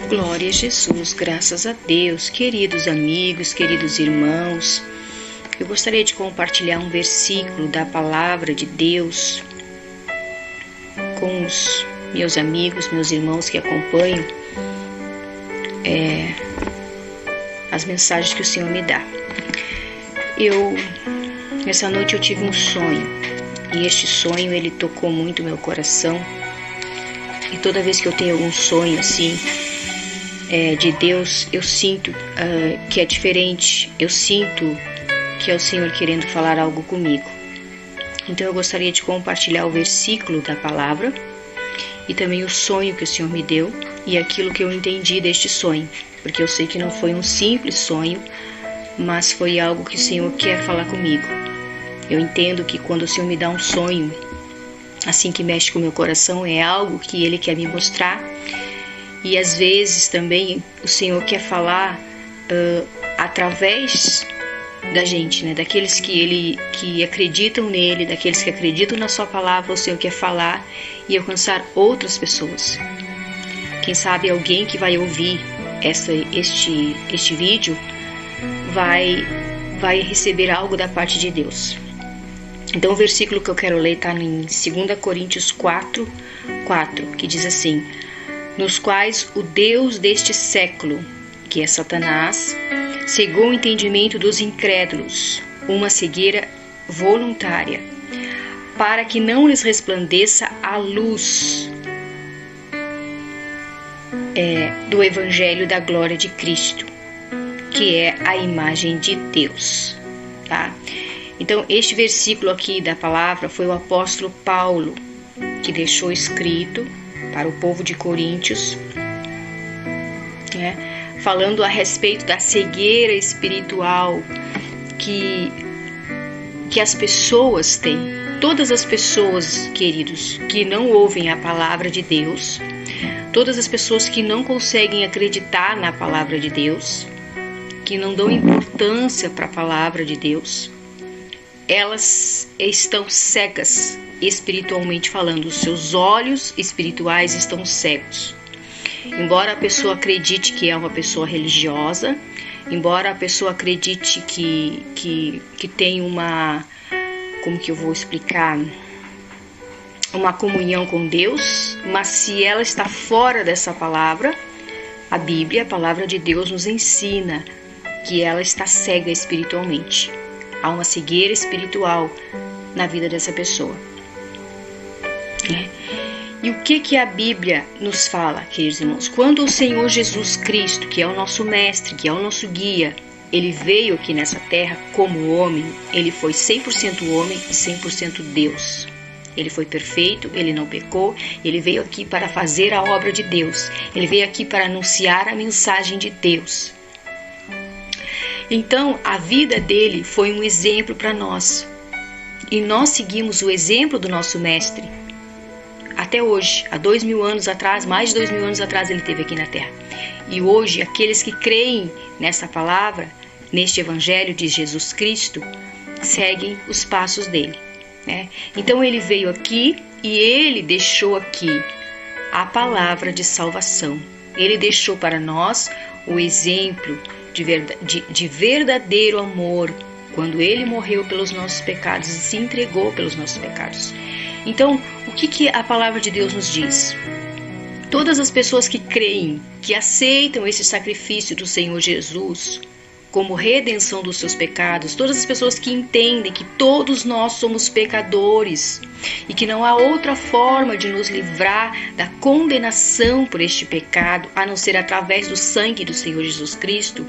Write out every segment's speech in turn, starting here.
Glória a Jesus, graças a Deus, queridos amigos, queridos irmãos. Eu gostaria de compartilhar um versículo da palavra de Deus com os meus amigos, meus irmãos que acompanham as mensagens que o Senhor me dá. Nessa noite eu tive um sonho, e este sonho ele tocou muito meu coração. E toda vez que eu tenho algum sonho assim, de Deus, eu sinto que é diferente, eu sinto que é o Senhor querendo falar algo comigo. Então eu gostaria de compartilhar o versículo da palavra e também o sonho que o Senhor me deu e aquilo que eu entendi deste sonho, porque eu sei que não foi um simples sonho, mas foi algo que o Senhor quer falar comigo. Eu entendo que quando o Senhor me dá um sonho, assim que mexe com o meu coração, é algo que Ele quer me mostrar. E às vezes também o Senhor quer falar através da gente, né? Daqueles que acreditam nele, daqueles que acreditam na sua palavra, o Senhor quer falar e alcançar outras pessoas. Quem sabe alguém que vai ouvir este vídeo vai receber algo da parte de Deus. Então o versículo que eu quero ler está em 2 Coríntios 4, que diz assim: nos quais o Deus deste século, que é Satanás, cegou o entendimento dos incrédulos, uma cegueira voluntária, para que não lhes resplandeça a luz do Evangelho da glória de Cristo, que é a imagem de Deus. Tá? Então, este versículo aqui da palavra foi o apóstolo Paulo que deixou escrito para o povo de Coríntios, falando a respeito da cegueira espiritual que as pessoas têm. Todas as pessoas, queridos, que não ouvem a palavra de Deus, todas as pessoas que não conseguem acreditar na palavra de Deus, que não dão importância para a palavra de Deus, elas estão cegas espiritualmente falando. Os seus olhos espirituais estão cegos. Embora a pessoa acredite que é uma pessoa religiosa, embora a pessoa acredite que tem uma, como que eu vou explicar, uma comunhão com Deus, mas se ela está fora dessa palavra, a Bíblia, a palavra de Deus nos ensina que ela está cega espiritualmente. Há uma cegueira espiritual na vida dessa pessoa. E o que a Bíblia nos fala, queridos irmãos? Quando o Senhor Jesus Cristo, que é o nosso mestre, que é o nosso guia, ele veio aqui nessa terra como homem, ele foi 100% homem e 100% Deus. Ele foi perfeito, ele não pecou, ele veio aqui para fazer a obra de Deus. Ele veio aqui para anunciar a mensagem de Deus. Então, a vida dele foi um exemplo para nós. E nós seguimos o exemplo do nosso mestre. Até hoje, há 2000 anos atrás, mais de 2000 anos atrás, ele esteve aqui na Terra. E hoje, aqueles que creem nessa palavra, neste Evangelho de Jesus Cristo, seguem os passos dele. Então, ele veio aqui e ele deixou aqui a palavra de salvação. Ele deixou para nós o exemplo de verdadeiro amor, quando ele morreu pelos nossos pecados e se entregou pelos nossos pecados. Então, o que a palavra de Deus nos diz? Todas as pessoas que creem, que aceitam esse sacrifício do Senhor Jesus como redenção dos seus pecados, todas as pessoas que entendem que todos nós somos pecadores e que não há outra forma de nos livrar da condenação por este pecado, a não ser através do sangue do Senhor Jesus Cristo,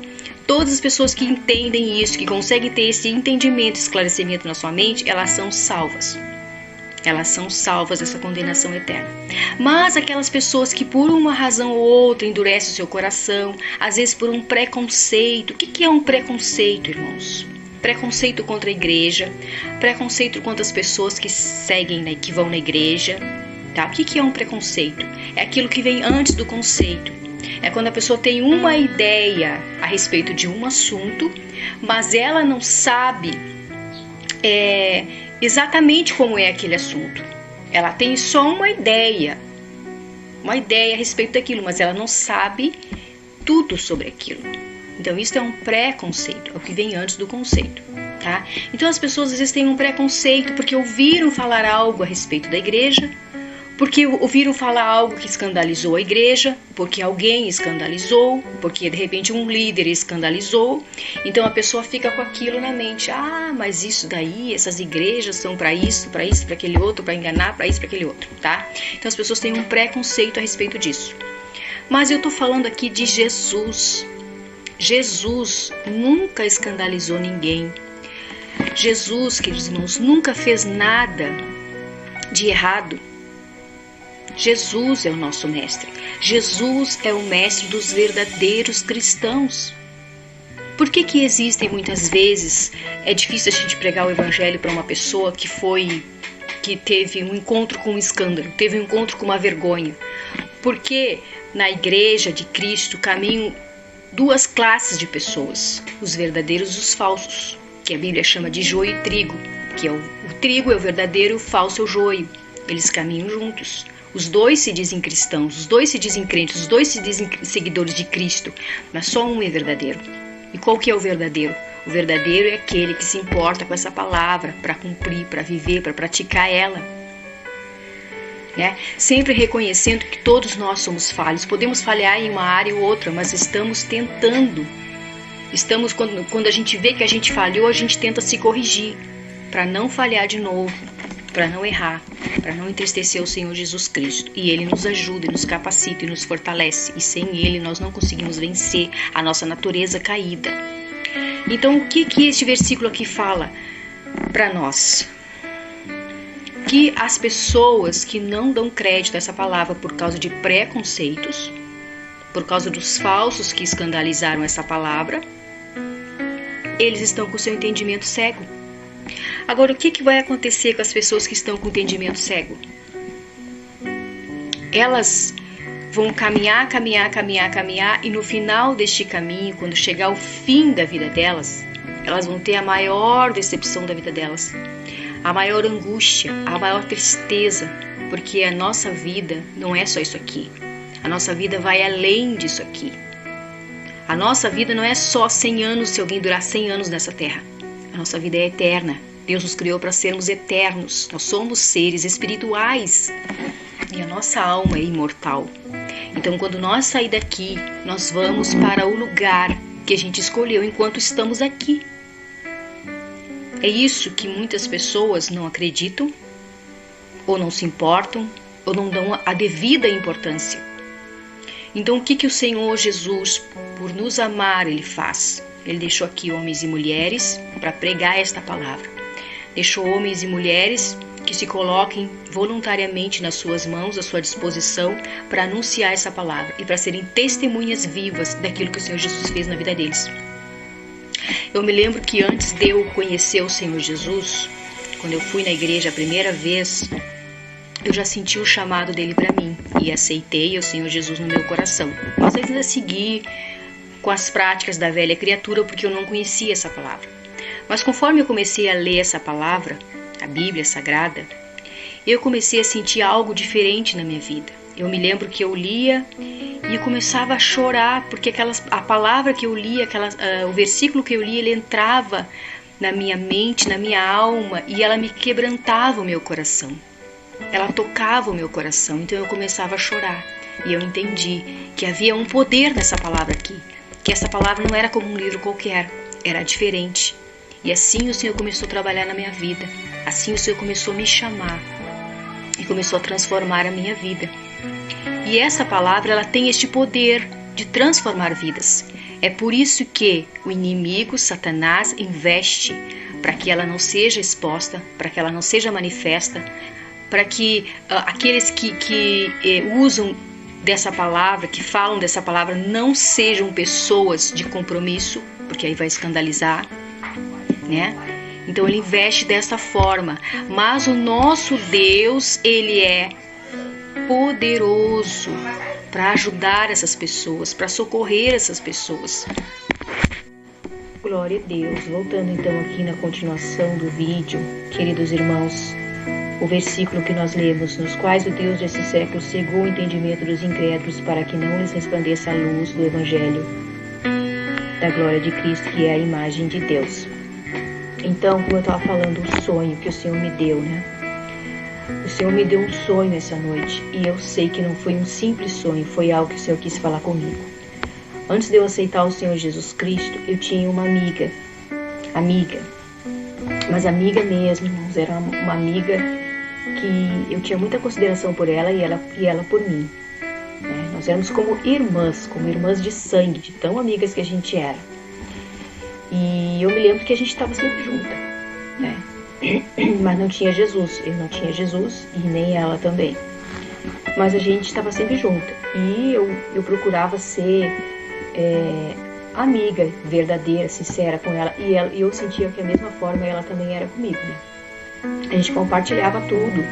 todas as pessoas que entendem isso, que conseguem ter esse entendimento, esclarecimento na sua mente, elas são salvas. Elas são salvas dessa condenação eterna. Mas aquelas pessoas que por uma razão ou outra endurecem o seu coração, às vezes por um preconceito. O que é um preconceito, irmãos? Preconceito contra a igreja, preconceito contra as pessoas que seguem, que vão na igreja. Tá? O que é um preconceito? É aquilo que vem antes do conceito. É quando a pessoa tem uma ideia a respeito de um assunto, mas ela não sabe exatamente como é aquele assunto. Ela tem só uma ideia. uma ideia a respeito daquilo, mas ela não sabe tudo sobre aquilo. Então isso é um preconceito, é o que vem antes do conceito, tá? Então as pessoas às vezes têm um preconceito porque ouviram falar algo a respeito da igreja, porque ouviram falar algo que escandalizou a igreja, porque alguém escandalizou, porque de repente um líder escandalizou. Então a pessoa fica com aquilo na mente. Ah, mas isso daí, essas igrejas são para isso, para aquele outro, para enganar, para isso, para aquele outro, tá? Então as pessoas têm um preconceito a respeito disso. Mas eu tô falando aqui de Jesus. Jesus nunca escandalizou ninguém. Jesus, queridos irmãos, nunca fez nada de errado. Jesus é o nosso mestre. Jesus é o mestre dos verdadeiros cristãos. Por que existem muitas vezes, é difícil a gente pregar o evangelho para uma pessoa que teve um encontro com um escândalo, teve um encontro com uma vergonha? Porque na igreja de Cristo caminham duas classes de pessoas, os verdadeiros e os falsos, que a Bíblia chama de joio e trigo, que o trigo é o verdadeiro e o falso é o joio. Eles caminham juntos. Os dois se dizem cristãos, os dois se dizem crentes, os dois se dizem seguidores de Cristo, mas só um é verdadeiro. E qual que é o verdadeiro? O verdadeiro é aquele que se importa com essa palavra para cumprir, para viver, para praticar ela. Sempre reconhecendo que todos nós somos falhos. Podemos falhar em uma área ou outra, mas estamos tentando. Quando a gente vê que a gente falhou, a gente tenta se corrigir para não falhar de novo, para não errar, para não entristecer o Senhor Jesus Cristo. E Ele nos ajuda, e nos capacita e nos fortalece. E sem Ele nós não conseguimos vencer a nossa natureza caída. Então o que este versículo aqui fala para nós? Que as pessoas que não dão crédito a essa palavra por causa de preconceitos, por causa dos falsos que escandalizaram essa palavra, eles estão com o seu entendimento cego. Agora, o que vai acontecer com as pessoas que estão com o entendimento cego? Elas vão caminhar e no final deste caminho, quando chegar o fim da vida delas, elas vão ter a maior decepção da vida delas, a maior angústia, a maior tristeza, porque a nossa vida não é só isso aqui. A nossa vida vai além disso aqui. A nossa vida não é só 100 anos, se alguém durar 100 anos nessa terra. A nossa vida é eterna. Deus nos criou para sermos eternos. Nós somos seres espirituais e a nossa alma é imortal. Então, quando nós sair daqui, nós vamos para o lugar que a gente escolheu enquanto estamos aqui. É isso que muitas pessoas não acreditam, ou não se importam, ou não dão a devida importância. Então, o que o Senhor Jesus, por nos amar, Ele faz? Ele deixou aqui homens e mulheres para pregar esta palavra. Deixou homens e mulheres que se coloquem voluntariamente nas suas mãos, à sua disposição, para anunciar essa palavra e para serem testemunhas vivas daquilo que o Senhor Jesus fez na vida deles. Eu me lembro que antes de eu conhecer o Senhor Jesus, quando eu fui na igreja a primeira vez, eu já senti o chamado dele para mim e aceitei o Senhor Jesus no meu coração. Mas eu ainda segui com as práticas da velha criatura porque eu não conhecia essa palavra. Mas conforme eu comecei a ler essa palavra, a Bíblia Sagrada, eu comecei a sentir algo diferente na minha vida. Eu me lembro que eu lia e eu começava a chorar porque a palavra que eu lia, o versículo que eu lia, ele entrava na minha mente, na minha alma e ela me quebrantava o meu coração. Ela tocava o meu coração, então eu começava a chorar. E eu entendi que havia um poder nessa palavra aqui, que essa palavra não era como um livro qualquer, era diferente. E assim o Senhor começou a trabalhar na minha vida, assim o Senhor começou a me chamar e começou a transformar a minha vida. E essa palavra, ela tem este poder de transformar vidas. É por isso que o inimigo, Satanás, investe para que ela não seja exposta, para que ela não seja manifesta, para que aqueles que usam dessa palavra, que falam dessa palavra, não sejam pessoas de compromisso, porque aí vai escandalizar, né? Então ele investe dessa forma. Mas o nosso Deus, ele é poderoso para ajudar essas pessoas, para socorrer essas pessoas. Glória a Deus. Voltando então aqui na continuação do vídeo, queridos irmãos, o versículo que nós lemos, nos quais o Deus desse século cegou o entendimento dos incrédulos para que não lhes resplandeça a luz do Evangelho da glória de Cristo, que é a imagem de Deus. Então, como eu estava falando, o sonho que o Senhor me deu, né? O Senhor me deu um sonho essa noite, e eu sei que não foi um simples sonho, foi algo que o Senhor quis falar comigo. Antes de eu aceitar o Senhor Jesus Cristo, eu tinha uma amiga, mas amiga mesmo, irmãos, era uma amiga que eu tinha muita consideração por ela e ela por mim. Né? Nós éramos como irmãs de sangue, de tão amigas que a gente era. E eu me lembro que a gente estava sempre junta, né? Mas não tinha Jesus, eu não tinha Jesus e nem ela também. Mas a gente estava sempre junta e eu procurava ser amiga verdadeira, sincera com ela, e eu sentia que a mesma forma ela também era comigo, né? A gente compartilhava tudo,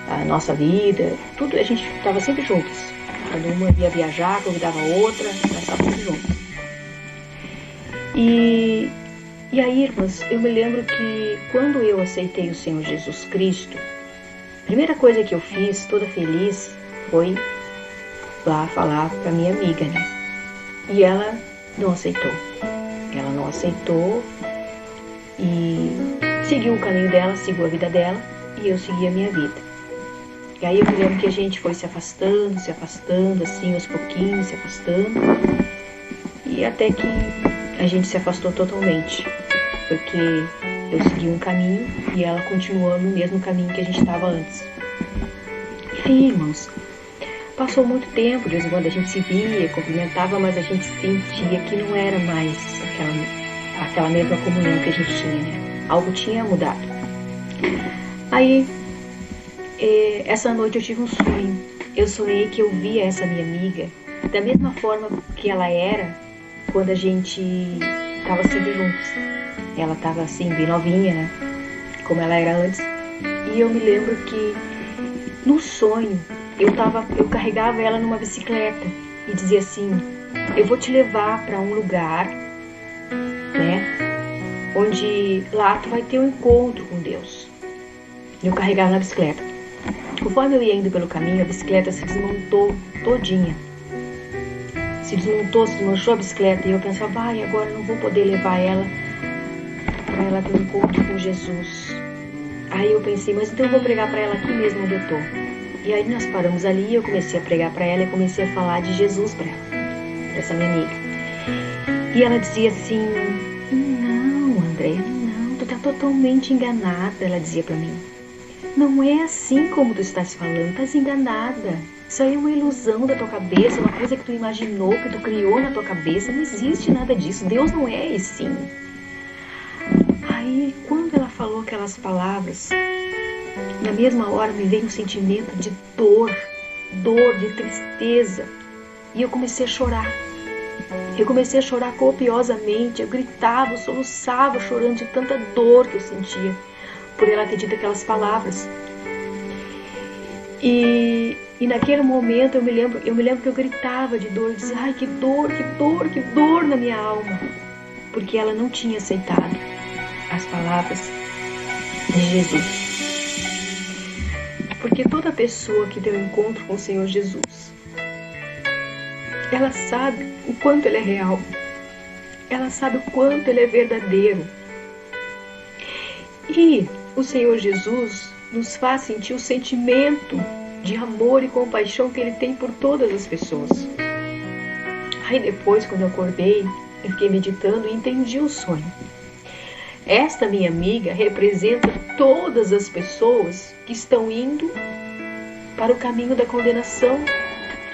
a nossa vida, tudo, a gente estava sempre juntas. Quando uma ia viajar, convidava a outra, nós estávamos sempre juntas. E aí, irmãs, eu me lembro que quando eu aceitei o Senhor Jesus Cristo, a primeira coisa que eu fiz, toda feliz, foi lá falar para minha amiga, né? E ela não aceitou. Ela não aceitou e seguiu o caminho dela, seguiu a vida dela, e eu segui a minha vida. E aí eu me lembro que a gente foi se afastando, assim, aos pouquinhos, se afastando, e até que a gente se afastou totalmente, porque eu segui um caminho e ela continuou no mesmo caminho que a gente estava antes. E aí, irmãos, passou muito tempo, de vez em quando a gente se via, cumprimentava, mas a gente sentia que não era mais aquela mesma comunhão que a gente tinha, né? Algo tinha mudado. Aí, essa noite eu tive um sonho. Eu sonhei que eu via essa minha amiga da mesma forma que ela era quando a gente estava sempre juntos. Ela estava assim, bem novinha, né? Como ela era antes. E eu me lembro que no sonho eu carregava ela numa bicicleta e dizia assim: eu vou te levar para um lugar, né? Onde lá tu vai ter um encontro com Deus. Eu carregava na bicicleta. Conforme eu ia indo pelo caminho, a bicicleta se desmontou todinha. Se desmanchou a bicicleta, e eu pensava, agora eu não vou poder levar ela para ela ter um encontro com Jesus. Aí eu pensei, mas então eu vou pregar para ela aqui mesmo onde eu tô. E aí nós paramos ali e eu comecei a pregar para ela e comecei a falar de Jesus para ela, para essa minha amiga. E ela dizia assim: não, Andréia, não, tu tá totalmente enganada. Ela dizia para mim: não é assim como tu estás falando, estás enganada. Isso aí é uma ilusão da tua cabeça, uma coisa que tu imaginou, que tu criou na tua cabeça. Não existe nada disso, Deus não é assim. Aí, quando ela falou aquelas palavras, na mesma hora me veio um sentimento de dor, de tristeza. E eu comecei a chorar. Eu comecei a chorar copiosamente, eu gritava, eu soluçava, chorando de tanta dor que eu sentia por ela ter dito aquelas palavras. E naquele momento eu me lembro que eu gritava de dor, eu dizia: ai, que dor na minha alma, porque ela não tinha aceitado as palavras de Jesus. Porque toda pessoa que tem um encontro com o Senhor Jesus, ela sabe o quanto Ele é real, ela sabe o quanto Ele é verdadeiro. E o Senhor Jesus nos faz sentir o sentimento de amor e compaixão que Ele tem por todas as pessoas. Aí depois, quando eu acordei, eu fiquei meditando e entendi o sonho. Esta minha amiga representa todas as pessoas que estão indo para o caminho da condenação,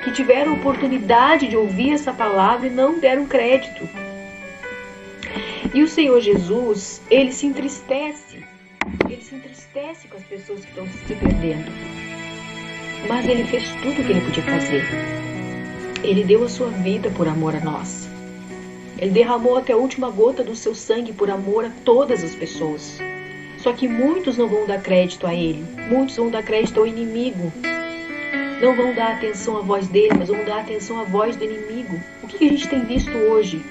que tiveram oportunidade de ouvir essa palavra e não deram crédito. E o Senhor Jesus, Ele se entristece com as pessoas que estão se perdendo. Mas Ele fez tudo o que Ele podia fazer. Ele deu a sua vida por amor a nós. Ele derramou até a última gota do seu sangue por amor a todas as pessoas. Só que muitos não vão dar crédito a Ele. Muitos vão dar crédito ao inimigo. Não vão dar atenção à voz dele, mas vão dar atenção à voz do inimigo. O que a gente tem visto hoje?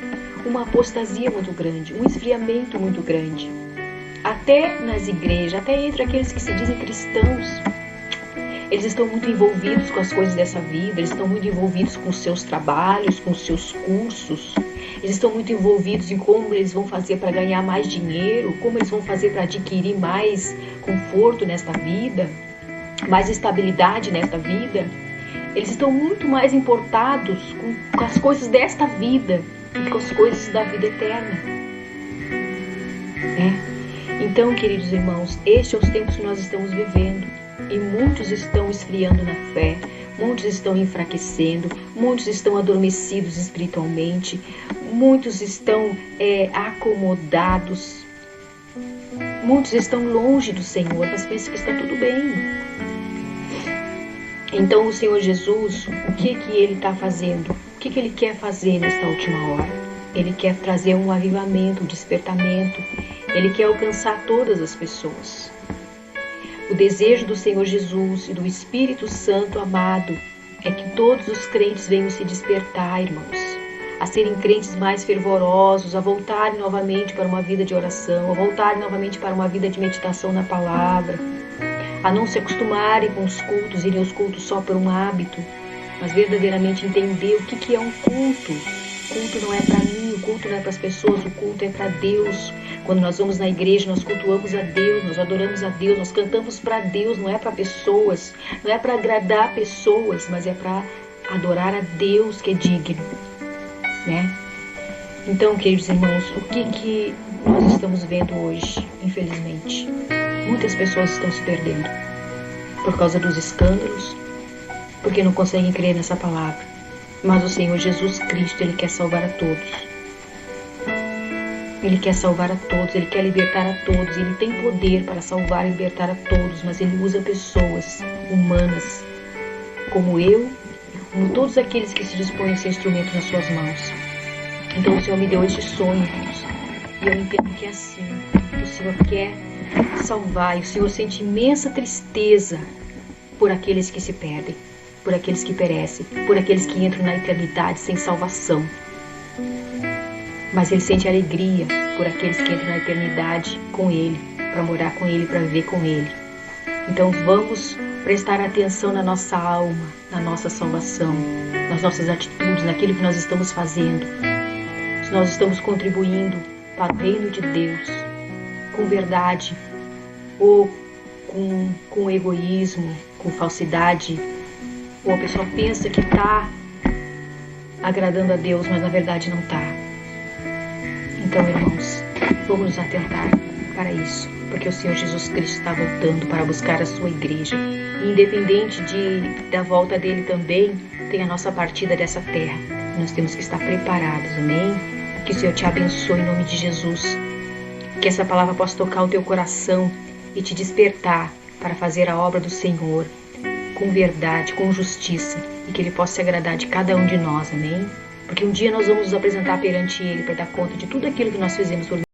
Uma apostasia muito grande, um esfriamento muito grande. até nas igrejas, até entre aqueles que se dizem cristãos, eles estão muito envolvidos com as coisas dessa vida, eles estão muito envolvidos com os seus trabalhos, com os seus cursos, eles estão muito envolvidos em como eles vão fazer para ganhar mais dinheiro, como eles vão fazer para adquirir mais conforto nesta vida, mais estabilidade nesta vida. Eles estão muito mais importados com as coisas desta vida do que com as coisas da vida eterna. Então, queridos irmãos, estes são os tempos que nós estamos vivendo. E muitos estão esfriando na fé, muitos estão enfraquecendo, muitos estão adormecidos espiritualmente, muitos estão acomodados, muitos estão longe do Senhor, mas pensam que está tudo bem. Então o Senhor Jesus, o que Ele está fazendo? O que Ele quer fazer nesta última hora? Ele quer trazer um avivamento, um despertamento, Ele quer alcançar todas as pessoas. O desejo do Senhor Jesus e do Espírito Santo amado é que todos os crentes venham se despertar, irmãos, a serem crentes mais fervorosos, a voltarem novamente para uma vida de oração, a voltarem novamente para uma vida de meditação na palavra, a não se acostumarem com os cultos, irem aos cultos só por um hábito, mas verdadeiramente entender o que é um culto. O culto não é para mim, o culto não é para as pessoas, o culto é para Deus. Quando nós vamos na igreja, nós cultuamos a Deus, nós adoramos a Deus, nós cantamos para Deus, não é para pessoas, não é para agradar pessoas, mas é para adorar a Deus que é digno, né? Então, queridos irmãos, o que nós estamos vendo hoje, infelizmente? Muitas pessoas estão se perdendo por causa dos escândalos, porque não conseguem crer nessa palavra. Mas o Senhor Jesus Cristo, Ele quer salvar a todos. Ele quer salvar a todos, Ele quer libertar a todos, Ele tem poder para salvar e libertar a todos, mas Ele usa pessoas humanas, como eu, como todos aqueles que se dispõem a ser instrumento nas suas mãos. Então o Senhor me deu este sonho, irmãos, e eu entendo que é assim, o Senhor quer salvar, e o Senhor sente imensa tristeza por aqueles que se perdem, por aqueles que perecem, por aqueles que entram na eternidade sem salvação. Mas Ele sente alegria por aqueles que entram na eternidade com Ele, para morar com Ele, para viver com Ele. Então vamos prestar atenção na nossa alma, na nossa salvação, nas nossas atitudes, naquilo que nós estamos fazendo. Se nós estamos contribuindo para o reino de Deus, com verdade, ou com egoísmo, com falsidade, ou a pessoa pensa que está agradando a Deus, mas na verdade não está. Então, irmãos, vamos nos atentar para isso, porque o Senhor Jesus Cristo está voltando para buscar a sua igreja. E independente da volta dele também, tem a nossa partida dessa terra. Nós temos que estar preparados, amém? Que o Senhor te abençoe em nome de Jesus. Que essa palavra possa tocar o teu coração e te despertar para fazer a obra do Senhor com verdade, com justiça, e que Ele possa se agradar de cada um de nós, amém? Porque um dia nós vamos nos apresentar perante Ele para dar conta de tudo aquilo que nós fizemos por